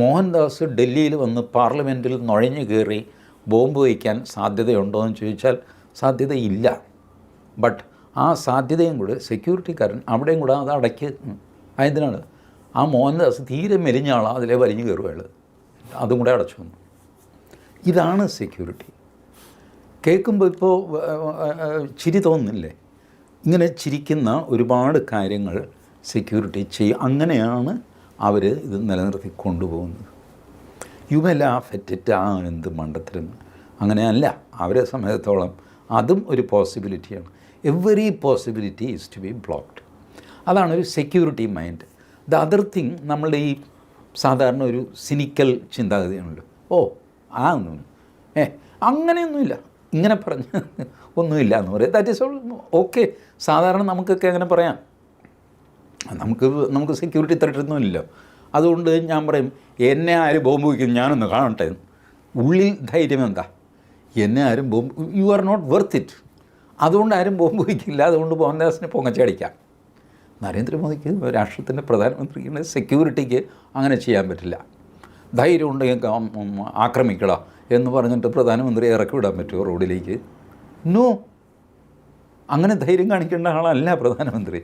മോഹൻദാസ് ഡൽഹിയിൽ വന്ന് പാർലമെൻറ്റിൽ നുഴഞ്ഞു കയറി ബോംബ് വയ്ക്കാൻ സാധ്യതയുണ്ടോ എന്ന് ചോദിച്ചാൽ സാധ്യതയില്ല. ബട്ട് ആ സാധ്യതയും കൂടെ സെക്യൂരിറ്റിക്കാരൻ അവിടെയും കൂടെ അത് അടയ്ക്ക്. ആയതിനാണ് ആ മോഹൻദാസ് തീരെ മെലിഞ്ഞ ആളാണ്, അതിലെ വലിഞ്ഞു കയറുകയുള്ളത്, അതും കൂടെ അടച്ചു വന്നു. ഇതാണ് സെക്യൂരിറ്റി. കേൾക്കുമ്പോൾ ഇപ്പോൾ ചിരി തോന്നുന്നില്ലേ? ഇങ്ങനെ ചിരിക്കുന്ന ഒരുപാട് കാര്യങ്ങൾ സെക്യൂരിറ്റി ചെയ്യും. അങ്ങനെയാണ് അവർ ഇത് നിലനിർത്തി കൊണ്ടുപോകുന്നത്. You may laugh at it, എന്ത് മണ്ടത്തരം. അങ്ങനെയല്ല, അവരെ സമയത്തോളം അതും ഒരു പോസിബിലിറ്റിയാണ്. Every possibility is to be blocked. അതാണ് ഒരു security mind. The other thing, നമ്മളുടെ ഈ സാധാരണ ഒരു സിനിക്കൽ ചിന്താഗതിയാണല്ലോ. ഒന്നും അങ്ങനെയൊന്നുമില്ല, ഇങ്ങനെ പറഞ്ഞ് ഒന്നുമില്ല എന്ന് പറയും. That is all okay. സാധാരണ നമുക്കൊക്കെ അങ്ങനെ പറയാം. നമുക്ക് സെക്യൂരിറ്റി ത്രെട്ടൊന്നുമില്ലല്ലോ. അതുകൊണ്ട് ഞാൻ പറയും, എന്നെ ആരും ബോംബ് വയ്ക്കും, ഞാനൊന്ന് കാണട്ടെ. ഉള്ളിൽ ധൈര്യം എന്താ? എന്നെ ആരും bomb, you are not worth it. അതുകൊണ്ട് ആരും ബോംബ് വയ്ക്കില്ല. അതുകൊണ്ട് മോഹൻദാസിനെ പൊങ്ങച്ചടിക്കാം. നരേന്ദ്രമോദിക്ക്, രാഷ്ട്രത്തിൻ്റെ പ്രധാനമന്ത്രിക്ക്, സെക്യൂരിറ്റിക്ക് അങ്ങനെ ചെയ്യാൻ പറ്റില്ല. ധൈര്യം ഉണ്ടെങ്കിൽ ആക്രമിക്കടാ എന്ന് പറഞ്ഞിട്ട് പ്രധാനമന്ത്രിയെ ഇറക്കി വിടാൻ പറ്റുമോ റോഡിലേക്ക്? നോ, അങ്ങനെ ധൈര്യം കാണിക്കേണ്ട ആളല്ല പ്രധാനമന്ത്രി.